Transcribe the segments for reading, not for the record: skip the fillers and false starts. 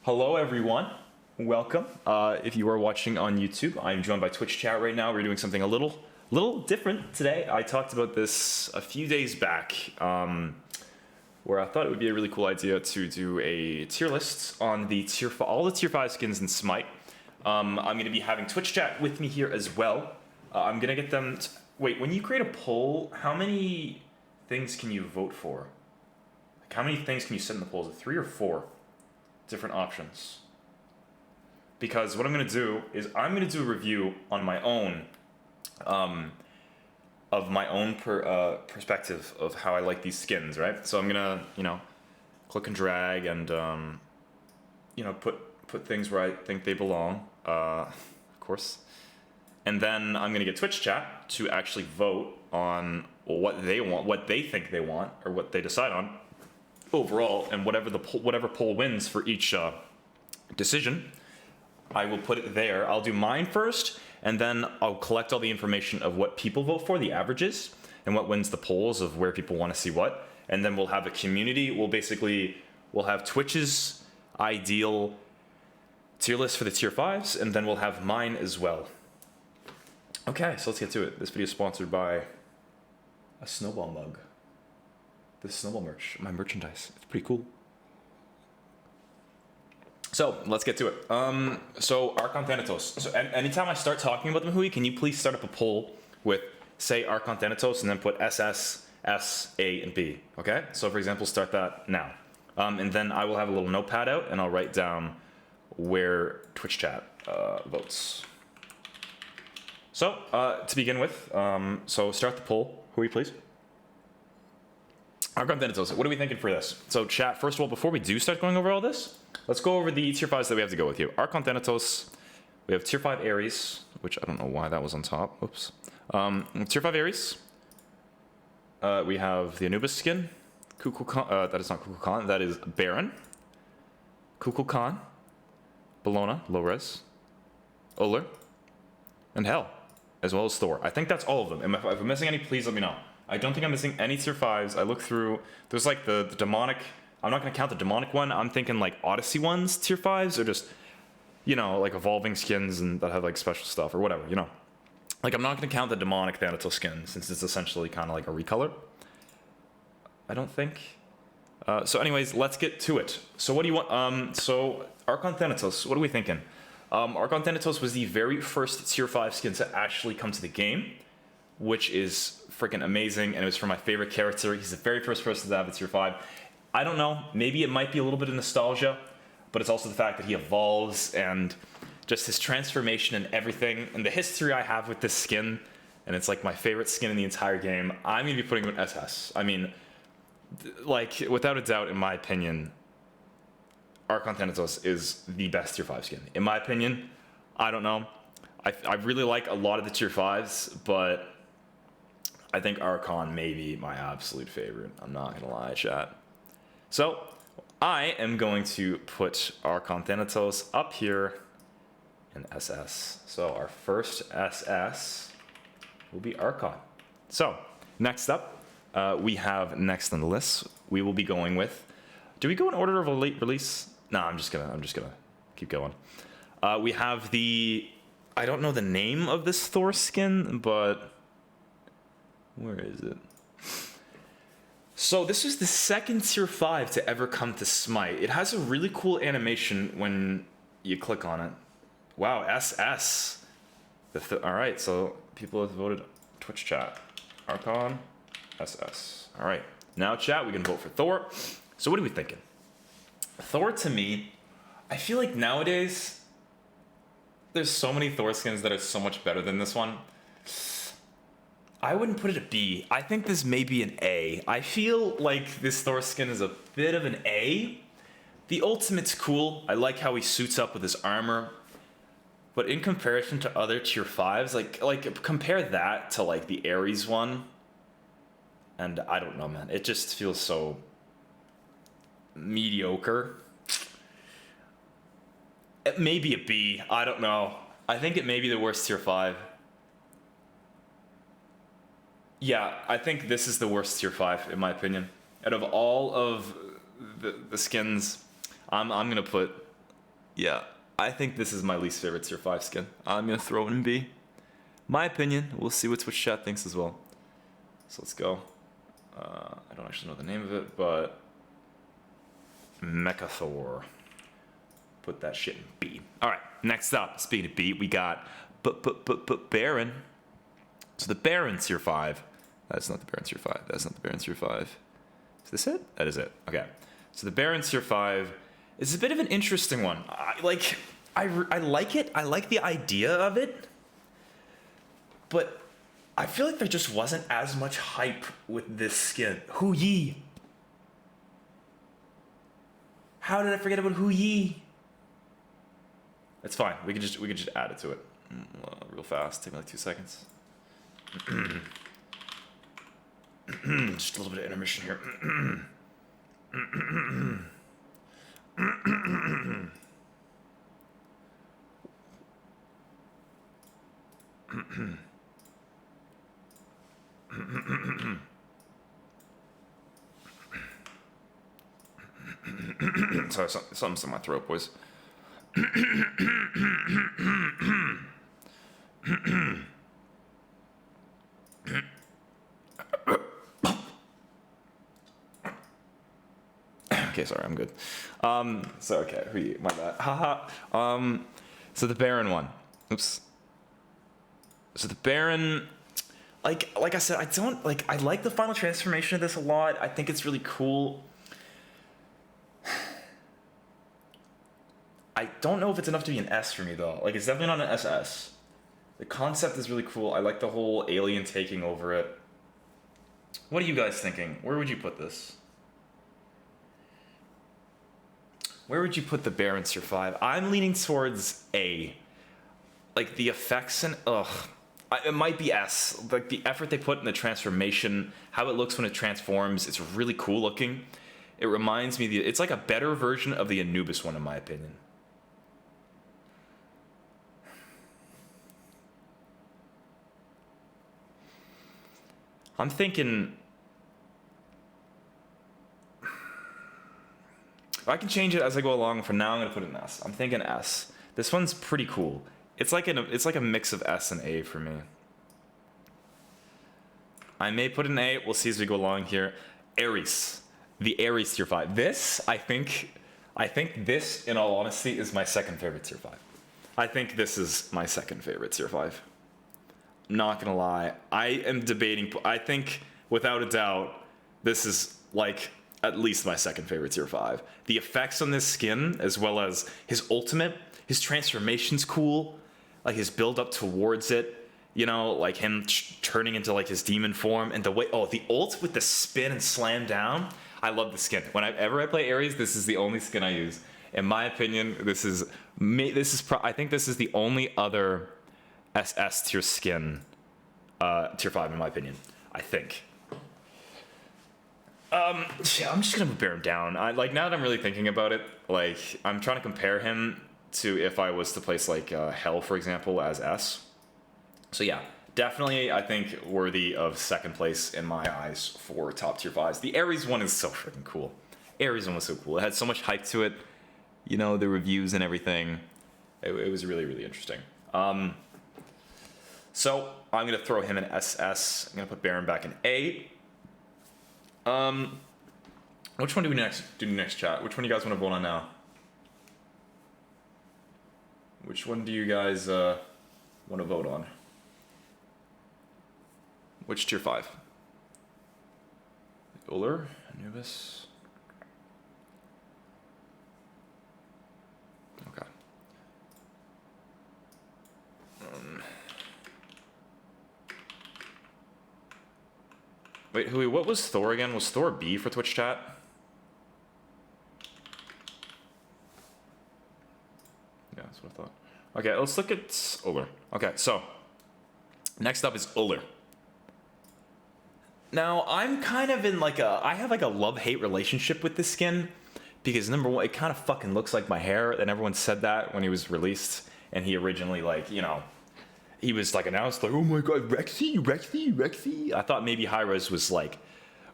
Hello everyone, welcome. If you are watching on YouTube, I'm joined by Twitch chat right now. We're doing something a little different today. I talked about this a few days back, where I thought it would be a really cool idea to do a tier list on the all the tier 5 skins in Smite. I'm going to be having Twitch chat with me here as well. I'm going to get them wait, when you create a poll, how many things can you vote for? Like, how many things can you set in the poll? Is it 3 or 4 different options? Because what I'm going to do is I'm going to do a review on my own, of my own perspective of how I like these skins, right? So I'm going to, click and drag and, put things where I think they belong, of course. And then I'm going to get Twitch chat to actually vote on what they want, what they think they want, or what they decide on overall, and whatever poll wins for each decision, I will put it there. I'll do mine first, and then I'll collect all the information of what people vote for, the averages, and what wins the polls of where people want to see what. And then we'll have a community. We'll have Twitch's ideal tier list for the tier 5s, and then we'll have mine as well. Okay, so let's get to it. This video is sponsored by a snowball mug. This snowball merch, my merchandise. It's pretty cool. So let's get to it. So Arkhantanitos. So anytime I start talking about them, Hui, can you please start up a poll with, say, Arkhantanitos, and then put SS, S, A, and B. Okay? So for example, start that now. And then I will have a little notepad out, and I'll write down where Twitch chat votes. So to begin with, so start the poll, Hui, please. Arkhantanitos, what are we thinking for this? So chat, first of all, before we do start going over all this, let's go over the tier 5s that we have to go with here. Arkhantanitos, we have tier 5 Aries, which I don't know why that was on top. Oops. Tier 5 Aries. We have the Anubis skin. Kukulkan, that is not Kukulkan, that is Baron. Kukulkan. Bologna, low res. Uller. And Hell, as well as Thor. I think that's all of them. If I'm missing any, please let me know. I don't think I'm missing any tier 5s. I look through, there's like the demonic, I'm not going to count the demonic one. I'm thinking like Odyssey ones, tier 5s, or just, like evolving skins and that have like special stuff or whatever, Like I'm not going to count the demonic Thanatos skin since it's essentially kind of like a recolor. I don't think. So anyways, let's get to it. So what do you want? So Arkhantanitos, what are we thinking? Arkhantanitos was the very first tier 5 skin to actually come to the game, which is freaking amazing, and it was for my favorite character. He's the very first person to have a tier 5. I don't know, maybe it might be a little bit of nostalgia, but it's also the fact that he evolves and just his transformation and everything, and the history I have with this skin, and it's like my favorite skin in the entire game. I'm going to be putting him in SS. I mean, like, without a doubt, in my opinion, Arkhantanitos is the best tier 5 skin. In my opinion, I don't know. I really like a lot of the tier 5s, but I think Archon may be my absolute favorite. I'm not going to lie, chat. So, I am going to put Arkhantanitos up here in SS. So, our first SS will be Archon. So, next up, we have next on the list, we will be going with, do we go in order of a late release? No, I'm just gonna keep going. We have I don't know the name of this Thor skin, but where is it? So this was the second tier 5 to ever come to Smite. It has a really cool animation when you click on it. Wow, SS. All right, so people have voted Twitch chat. Archon, SS. All right, now chat, we can vote for Thor. So what are we thinking? Thor, to me, I feel like nowadays, there's so many Thor skins that are so much better than this one. I wouldn't put it a B. I think this may be an A. I feel like this Thor skin is a bit of an A. The ultimate's cool. I like how he suits up with his armor. But in comparison to other tier 5s, like compare that to like the Aries one. And I don't know, man. It just feels so mediocre. It may be a B. I don't know. I think it may be the worst tier 5. Yeah, I think this is the worst tier 5 in my opinion. Out of all of the skins, I'm gonna put Yeah, I think this is my least favorite tier 5 skin. I'm going to throw it in B. My opinion. We'll see what Twitch chat thinks as well. So let's go. I don't actually know the name of it, but Mecha Thor. Put that shit in B. All right, next up, speaking of B, we got Baron. So the Baron tier 5. That's not the Baron tier 5. That's not the Baron tier 5. Is this it? That is it. Okay. So the Baron tier 5 is a bit of an interesting one. I like it. I like the idea of it. But I feel like there just wasn't as much hype with this skin. Hu Yi. How did I forget about Hu Yi? It's fine. We could just add it to it real fast. Take me like 2 seconds. Just a little bit of intermission here. Sorry, something's in my throat, boys. Okay, sorry, I'm good. So okay, my bad. Haha. So the Baron one. Oops. So the Baron, like I said, I like the final transformation of this a lot. I think it's really cool. I don't know if it's enough to be an S for me though. Like, it's definitely not an SS. The concept is really cool. I like the whole alien taking over it. What are you guys thinking? Where would you put this? Where would you put the Baron tier 5? I'm leaning towards A. Like, the effects and it might be S. Like, the effort they put in the transformation, how it looks when it transforms, it's really cool looking. It reminds me, it's like a better version of the Anubis one, in my opinion. I'm thinking, I can change it as I go along. For now, I'm gonna put it in S. I'm thinking S. This one's pretty cool. It's like a mix of S and A for me. I may put an A. We'll see as we go along here. Aries, the Aries tier 5. This, I think this, in all honesty, is my second favorite tier 5. I think this is my second favorite tier 5. Not gonna lie, I am debating. I think, without a doubt, this is like at least my second favorite tier 5. The effects on this skin, as well as his ultimate, his transformation's cool. Like his build up towards it, you know, like him turning into like his demon form, and the way, the ult with the spin and slam down. I love the skin. Whenever I play Aries, this is the only skin I use. In my opinion, I think this is the only other SS tier skin, tier 5 in my opinion. I think. Yeah, I'm just gonna bear him down. Now that I'm really thinking about it, like I'm trying to compare him to if I was to place like Hell, for example, as S. So yeah, definitely I think worthy of second place in my eyes for top tier 5s. The Aries one is so freaking cool. Aries one was so cool. It had so much hype to it. You know, the reviews and everything. It was really, really interesting. So I'm gonna throw him in SS. I'm gonna put Baron back in A. Which one do we do next chat? Which one do you guys want to vote on now? Which one do you guys want to vote on? Which tier 5? Uller, Anubis. Okay. Wait, what was Thor again? Was Thor B for Twitch chat? Yeah, that's what I thought. Okay, let's look at Uller. Okay, so next up is Uller. Now, I'm kind of in I have like a love-hate relationship with this skin, because number one, it kind of fucking looks like my hair, and everyone said that when he was released, and he originally he was announced oh my god, Rexsi. I thought maybe Hi-Rez was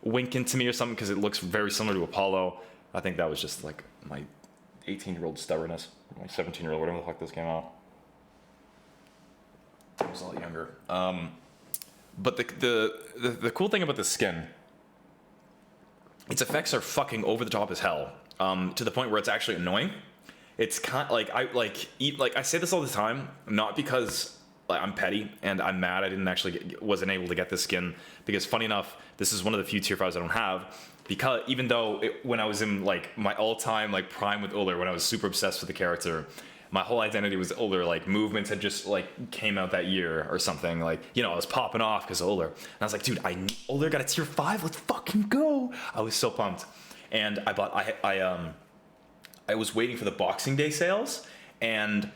winking to me or something, because it looks very similar to Apollo. I think that was just my 18-year-old stubbornness. My 17-year-old, whatever the fuck this came out. I was a lot younger. But the cool thing about the skin, its effects are fucking over the top as hell. To the point where it's actually annoying. It's kind of like I say this all the time, not because like, I'm petty and I'm mad I didn't actually wasn't able to get this skin, because funny enough, this is one of the few tier 5s I don't have, because even though when I was in like my all-time like prime with Uller, when I was super obsessed with the character, my whole identity was Uller. Like movements had just like came out that year or something. Like, you know, I was popping off because of Uller, and I was like, dude, Uller got a tier 5. Let's fucking go! I was so pumped, and I bought I was waiting for the Boxing Day sales, and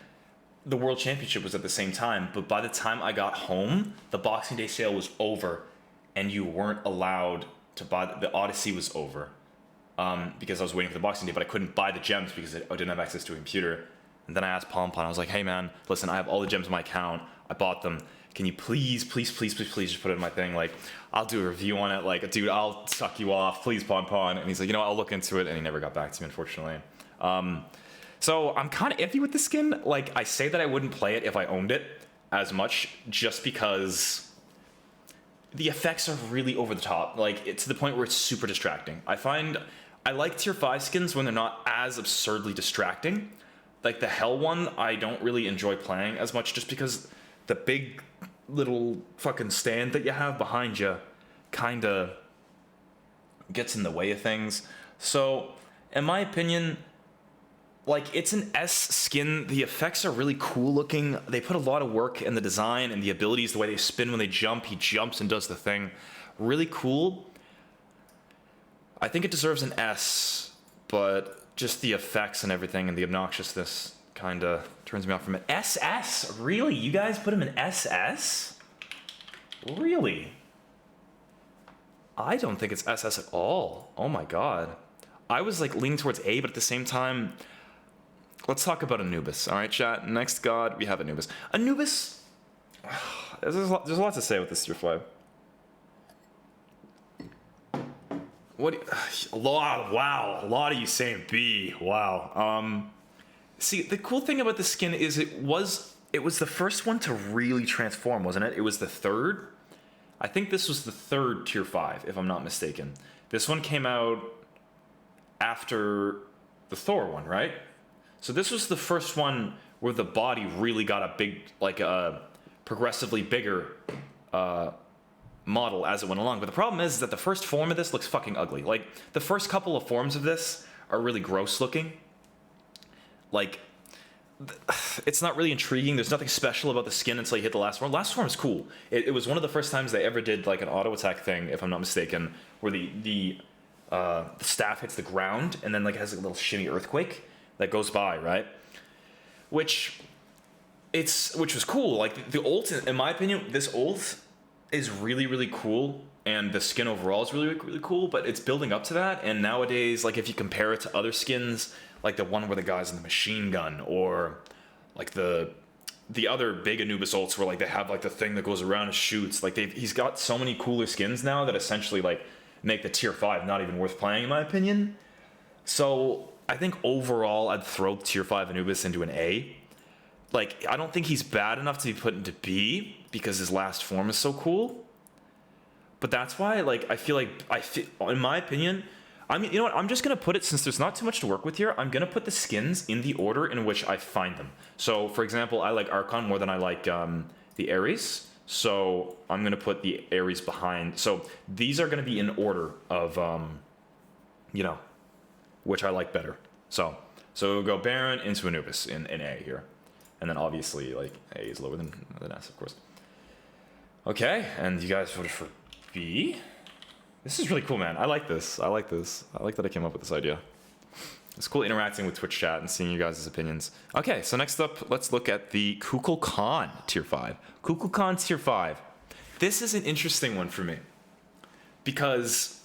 the World Championship was at the same time. But by the time I got home, the Boxing Day sale was over, and you weren't allowed to buy. The Odyssey was over, because I was waiting for the Boxing Day, but I couldn't buy the gems because I didn't have access to a computer. And then I asked Pompon, I was like, hey man, listen, I have all the gems in my account. I bought them. Can you please just put it in my thing? Like, I'll do a review on it. Like, dude, I'll suck you off. Please, Pompon. And he's like, you know what, I'll look into it. And he never got back to me, unfortunately. So I'm kind of iffy with the skin. Like, I say that I wouldn't play it if I owned it as much, just because the effects are really over the top. Like, it's to the point where it's super distracting. I like tier 5 skins when they're not as absurdly distracting. Like the Hell one, I don't really enjoy playing as much, just because the big little fucking stand that you have behind you kind of gets in the way of things. So, in my opinion, like, it's an S skin. The effects are really cool looking. They put a lot of work in the design and the abilities, the way they spin when they jump. He jumps and does the thing. Really cool. I think it deserves an S, but just the effects and everything and the obnoxiousness kind of turns me off from it. SS? Really? You guys put him in SS? Really? I don't think it's SS at all. Oh my god. I was like leaning towards A, but at the same time, let's talk about Anubis. All right, chat. Next god, we have Anubis. Anubis, there's a lot to say with this tier 5. What? A lot of you saying B. Wow. See, the cool thing about the skin is it was the first one to really transform, wasn't it? It was the third. I think this was the third tier 5, if I'm not mistaken. This one came out after the Thor one, right? So this was the first one where the body really got a big, like a progressively bigger model as it went along. But the problem is that the first form of this looks fucking ugly. Like, the first couple of forms of this are really gross looking. Like, it's not really intriguing. There's nothing special about the skin until you hit the last form. Last form is cool. It was one of the first times they ever did like an auto attack thing, if I'm not mistaken, where the staff hits the ground and then like it has a little shimmy earthquake that goes by, right? Which was cool. Like, the ult, in my opinion, this ult is really, really cool, and the skin overall is really, really cool, but it's building up to that. And nowadays, like, if you compare it to other skins, like the one where the guy's in the machine gun, or like the other big Anubis ults where like they have like the thing that goes around and shoots, like he's got so many cooler skins now that essentially like make the tier 5 not even worth playing, in my opinion. So I think overall I'd throw tier 5 Anubis into an A. Like, I don't think he's bad enough to be put into B because his last form is so cool. But that's why, like, I feel, in my opinion, I mean, you know what? I'm just going to put it, since there's not too much to work with here, I'm going to put the skins in the order in which I find them. So, for example, I like Archon more than I like the Aries. So, I'm going to put the Aries behind. So, these are going to be in order of, you know, which I like better. So we'll go Baron into Anubis in A here. And then obviously, like, A is lower than S, of course. Okay, and you guys voted for B? This is really cool, man. I like this. I like that I came up with this idea. It's cool interacting with Twitch chat and seeing you guys' opinions. Okay, so next up, let's look at the Kukulkan Tier 5. Kukulkan Tier 5. This is an interesting one for me. Because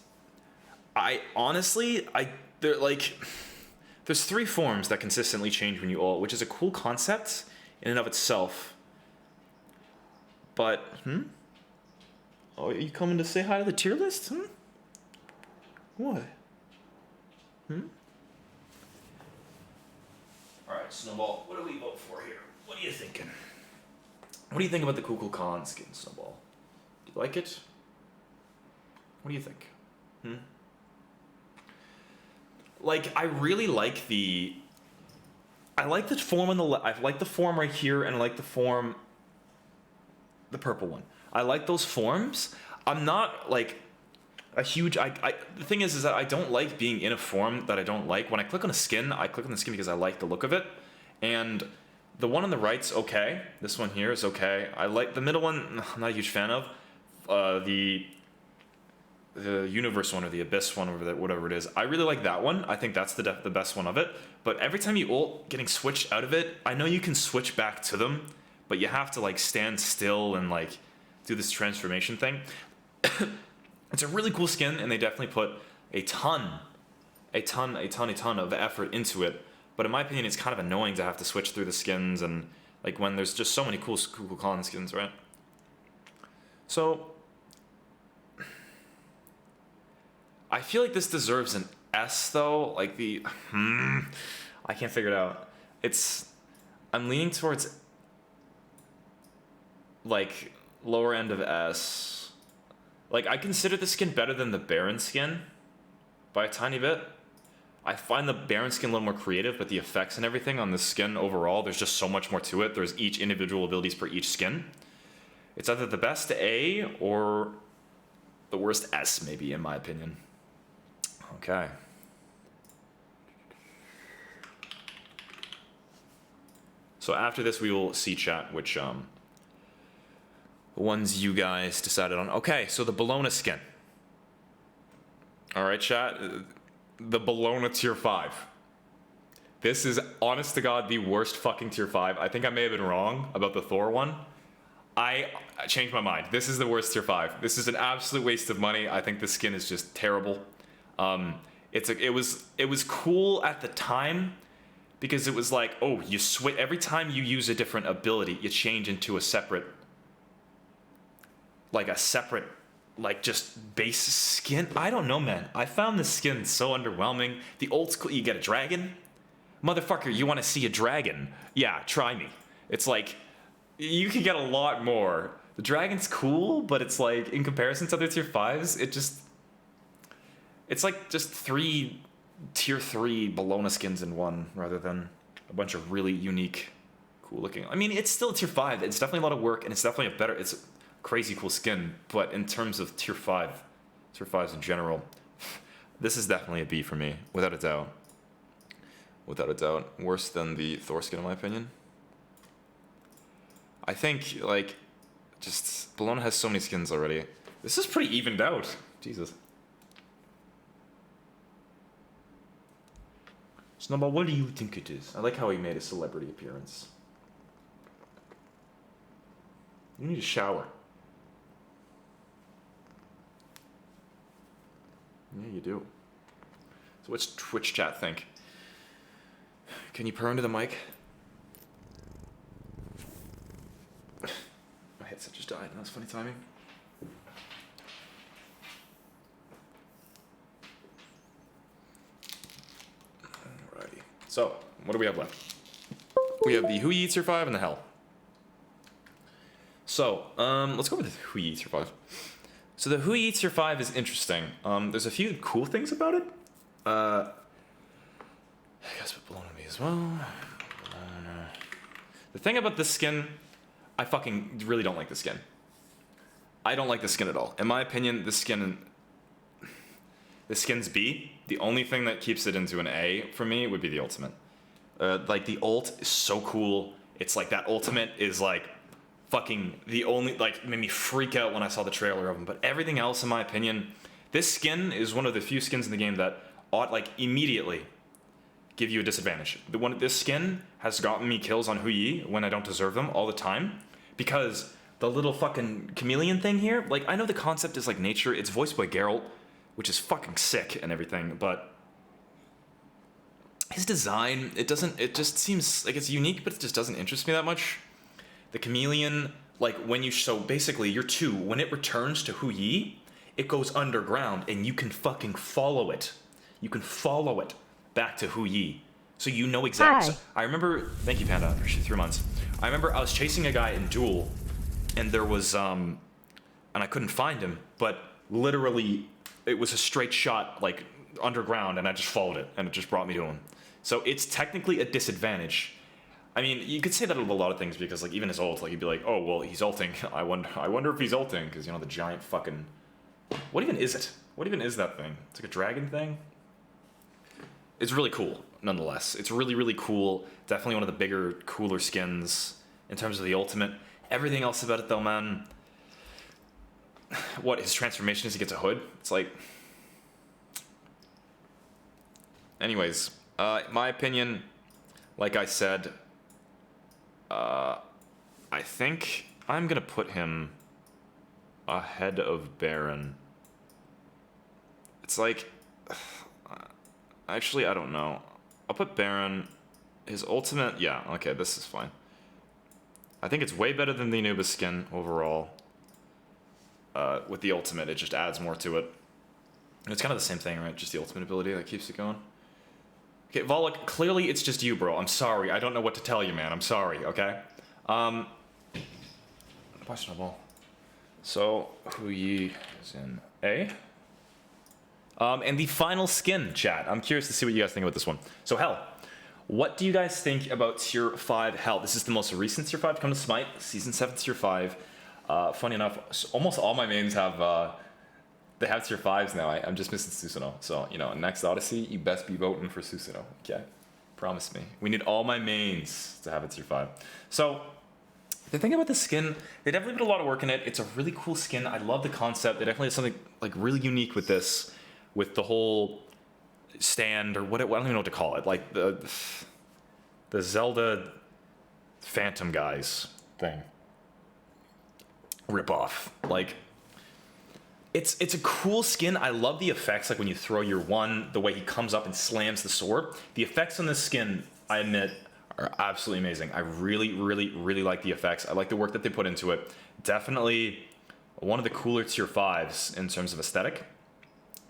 there's 3 forms that consistently change when you ult, which is a cool concept in and of itself. But, Oh, are you coming to say hi to the tier list? What? Alright, Snowball, what do we vote for here? What are you thinking? What do you think about the Kukulkan skin, Snowball? Do you like it? What do you think? Like, I really like the... I like the form on the left. I like the form right here, and I like the form... the purple one. I like those forms. I'm not, like, a huge... the thing is that I don't like being in a form that I don't like. When I click on a skin, I click on the skin because I like the look of it. And the one on the right's okay. This one here is okay. I like the middle one, I'm not a huge fan of. The universe one or the abyss one, or whatever it is. I really like that one. I think that's the best one of it. But every time you ult, getting switched out of it, I know you can switch back to them, but you have to like stand still and like do this transformation thing. It's a really cool skin, and they definitely put a ton of effort into it. But in my opinion, it's kind of annoying to have to switch through the skins, and like when there's just so many cool Kukulkan skins, right? So I feel like this deserves an S though. Like the I can't figure it out. I'm leaning towards like lower end of S. Like, I consider the skin better than the Baron skin by a tiny bit. I find the Baron skin a little more creative, but the effects and everything on the skin overall, there's just so much more to it. There's each individual abilities per each skin. It's either the best A or the worst S, maybe, in my opinion. Okay. So after this, we will see, chat, which ones you guys decided on. Okay, so the Bologna skin. All right, chat. The Bologna tier 5. This is, honest to God, the worst fucking tier 5. I think I may have been wrong about the Thor one. I changed my mind. This is the worst tier 5. This is an absolute waste of money. I think the skin is just terrible. It was cool at the time because it was like, oh, you switch every time you use a different ability, you change into a separate, like just base skin. I don't know, man. I found the skin so underwhelming. The old school, you get a dragon. Motherfucker, you want to see a dragon? Yeah, try me. It's like, you can get a lot more. The dragon's cool, but it's like, in comparison to other tier 5s, it's like just 3 tier 3 Bologna skins in one, rather than a bunch of really unique, cool looking. I mean, it's still a tier 5. It's definitely a lot of work, and it's definitely it's a crazy cool skin, but in terms of tier 5s in general, this is definitely a B for me, without a doubt. Without a doubt. Worse than the Thor skin, in my opinion. I think, like, just Bologna has so many skins already. This is pretty evened out. Jesus. Snowball, what do you think it is? I like how he made a celebrity appearance. You need a shower. Yeah, you do. So what's Twitch chat think? Can you purr into the mic? My headset just died. That was funny timing. Alrighty. So, what do we have left? We have the Who Eats Your 5 and the Hell. So, let's go with the Who Eats Your 5. So the Who Eats Your 5 is interesting. There's a few cool things about it. I guess put Bologna me as well. The thing about this skin, I fucking really don't like the skin. I don't like the skin at all. In my opinion, this skin's B. The only thing that keeps it into an A for me would be the ultimate. Like, the ult is so cool. It's like that ultimate is like fucking the only, like, made me freak out when I saw the trailer of them. But everything else, in my opinion, this skin is one of the few skins in the game that ought, like, immediately give you a disadvantage. This skin has gotten me kills on Hu Yi when I don't deserve them all the time, because the little fucking chameleon thing here, like, I know the concept is like nature, it's voiced by Geralt, which is fucking sick and everything, but his design, it just seems like it's unique, but it just doesn't interest me that much. The chameleon, like, so basically your 2, when it returns to Hu Yi, it goes underground and you can fucking follow it. You can follow it back to Hu Yi. So you know exactly. Hi. I remember, thank you, Panda, for 3 months. I remember I was chasing a guy in Duel, and there was, and I couldn't find him, but literally, it was a straight shot, like, underground, and I just followed it, and it just brought me to him. So it's technically a disadvantage. I mean, you could say that of a lot of things, because, like, even his ult, like, you'd be like, oh, well, he's ulting. I wonder if he's ulting, because, you know, the giant fucking... What even is it? What even is that thing? It's like a dragon thing? It's really cool, nonetheless. It's really, really cool. Definitely one of the bigger, cooler skins in terms of the ultimate. Everything else about it, though, man... What, his transformation is he gets a hood? It's like... Anyways, my opinion, like I said, I think I'm gonna put him ahead of Baron. It's like... Actually, I don't know. I'll put Baron. His ultimate... Yeah, okay, this is fine. I think it's way better than the Anubis skin overall. With the ultimate, it just adds more to it. And it's kind of the same thing, right? Just the ultimate ability that keeps it going. Okay, Volok, clearly it's just you, bro. I'm sorry. I don't know what to tell you, man. I'm sorry, okay? Questionable. So, Hu Yi is in A. And the final skin, chat. I'm curious to see what you guys think about this one. So, Hell. What do you guys think about Tier 5 Hell? This is the most recent Tier 5 to come to Smite. Season 7 Tier 5. Funny enough, almost all my mains have... they have Tier 5s now. I'm just missing Susanoo. So, you know, next Odyssey, you best be voting for Susanoo. Okay? Promise me. We need all my mains to have a Tier 5. So... The thing about the skin, they definitely put a lot of work in it. It's a really cool skin. I love the concept. They definitely have something like really unique with this, with the whole stand or what I don't even know what to call it, like the Zelda Phantom guys thing. Rip off. Like it's a cool skin. I love the effects, like when you throw your one, the way he comes up and slams the sword. The effects on this skin, I admit, are absolutely amazing. I really, really, really like the effects. I like the work that they put into it. Definitely one of the cooler Tier 5s in terms of aesthetic.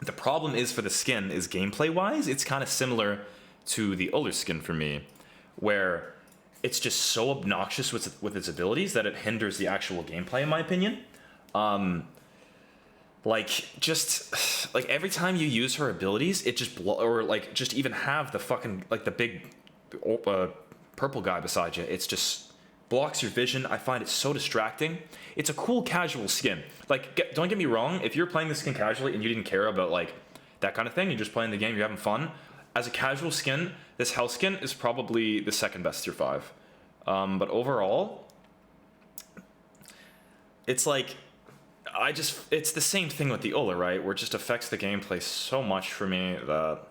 The problem is for the skin is gameplay-wise, it's kind of similar to the Uller skin for me, where it's just so obnoxious with its abilities that it hinders the actual gameplay, in my opinion. Like, just, like, every time you use her abilities, it just, or, like, just even have the fucking, like, the big, purple guy beside you, it's just blocks your vision. I find it so distracting. It's a cool casual skin. Like, don't get me wrong, if you're playing the skin casually and you didn't care about, like, that kind of thing, you're just playing the game, you're having fun, as a casual skin, this Hell skin is probably the second best Tier 5. But overall, it's like, it's the same thing with the Ulla, right? Where it just affects the gameplay so much for me that,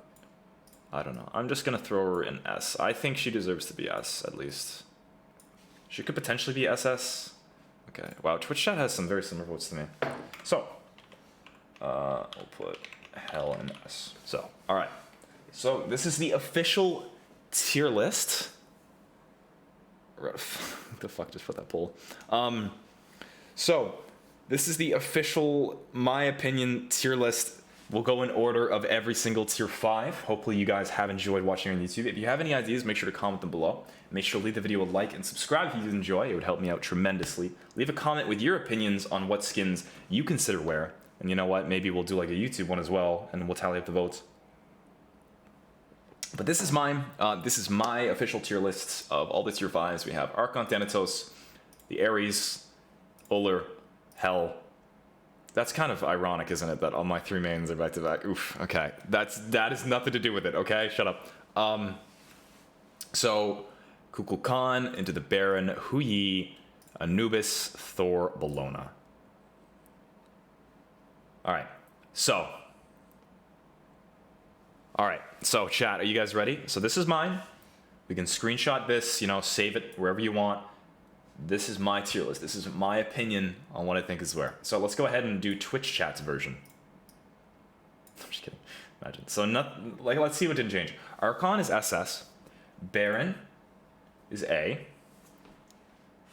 I don't know. I'm just going to throw her in S. I think she deserves to be S, at least. She could potentially be SS. Okay. Wow, Twitch chat has some very similar votes to me. So, we'll put Hell in S. So, alright. So, this is the official tier list. What the fuck just put that poll? So, this is the official, my opinion, tier list. We'll go in order of every single Tier 5. Hopefully you guys have enjoyed watching on YouTube. If you have any ideas, make sure to comment them below. Make sure to leave the video a like and subscribe if you did enjoy. It would help me out tremendously. Leave a comment with your opinions on what skins you consider wear. And you know what? Maybe we'll do like a YouTube one as well, and we'll tally up the votes. But this is mine. This is my official tier lists of all the Tier 5s. We have Arkhantanitos, the Aries, Uller, Hell. That's kind of ironic, isn't it, that all my 3 mains are back to back. Oof, okay. That has nothing to do with it, okay? Shut up. So, Kukulkan into the Baron, Hu Yi, Anubis, Thor, Bologna. Alright, so, chat, are you guys ready? So this is mine. We can screenshot this, you know, save it wherever you want. This is my tier list. This is my opinion on what I think is where. So let's go ahead and do Twitch chat's version. I'm just kidding. Imagine. So let's see what didn't change. Archon is SS. Baron is A.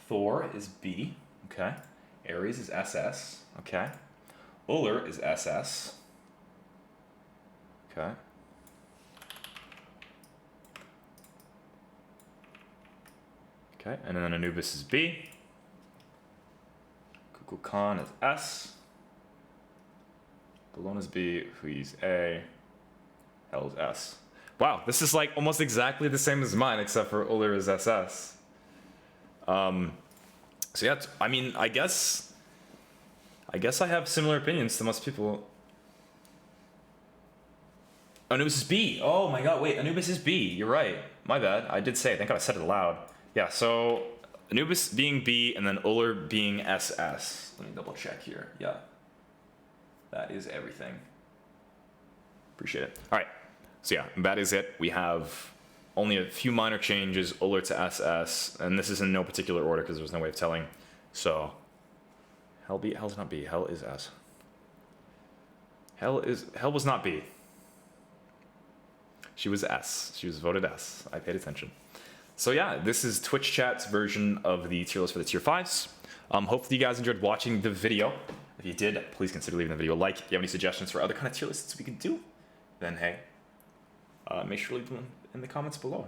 Thor is B. Okay. Aries is SS. Okay. Uller is SS. Okay. Okay, and then Anubis is B. Kukulkan is S. Bologna is B. Hui's A. Hell is S. Wow, this is like almost exactly the same as mine, except for Uller is SS. So yeah, I mean, I guess I have similar opinions to most people. Anubis is B. Oh my god, wait, Anubis is B. You're right. My bad. I did say it. Thank God I said it aloud. Yeah, so Anubis being B and then Uller being SS. Let me double check here. Yeah. That is everything. Appreciate it. All right. So yeah, that is it. We have only a few minor changes, Uller to SS, and this is in no particular order because there's no way of telling. So Hell's not B. Hell is S. Hell was not B. She was S. She was voted S. I paid attention. So yeah, this is Twitch Chat's version of the tier list for the tier 5s. Hopefully you guys enjoyed watching the video. If you did, please consider leaving the video a like. If you have any suggestions for other kind of tier lists we could do, then hey, make sure to leave them in the comments below.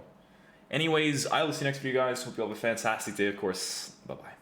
Anyways, I will see you next video, guys. Hope you all have a fantastic day, of course. Bye-bye.